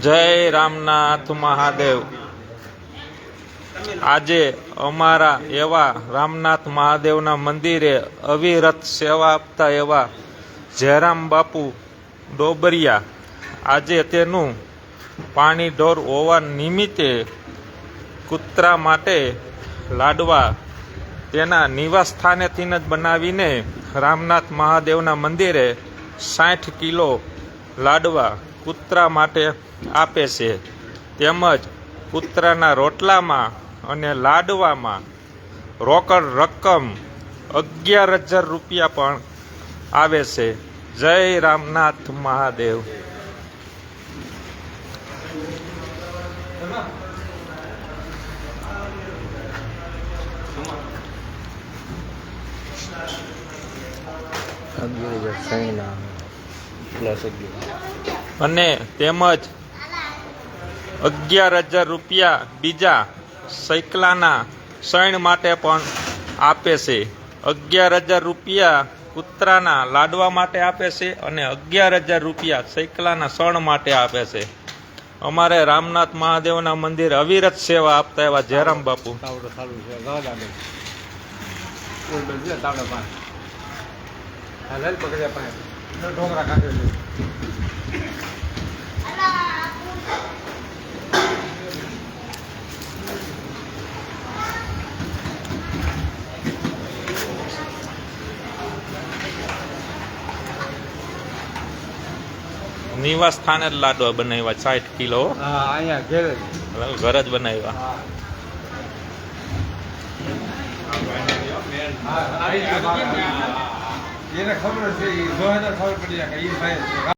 જય રામનાથ મહાદેવ। આજે અમારા એવા રામનાથ મહાદેવના મંદિરે અવિરત સેવા આપતા એવા જયરામ બાપુ ડોબરિયા આજે તેનું પાણી ઢોર હોવા નિમિત્તે કૂતરા માટે લાડવા તેના નિવાસ સ્થાનેથી જ બનાવીને રામનાથ મહાદેવના મંદિરે 60 કિલો લાડવા કૂતરા માટે આપે છે। તેમજ કૂતરાના રોટલામાં અને લાડવામાં રોકડ રકમ 11,000 રૂપિયા પણ આવે છે। જય રામનાથ મહાદેવ। અને તેમજ 11,000 રૂપિયા બીજા સૈકલાના શયન માટે પણ આપે છે। 11,000 રૂપિયા કૂતરાના લાડવા માટે આપે છે અને 11,000 રૂપિયા સૈકલાના શણ માટે આપે છે। અમારે રામનાથ મહાદેવના મંદિર અવિરત સેવા આપતા એવા જયરામ બાપુ। નિવાસ સ્થાને જ લાડવા બનાવ્યા 60 કિલો। ઘર જ બનાવ્યા। એને ખબર છે, ખબર પડી જાય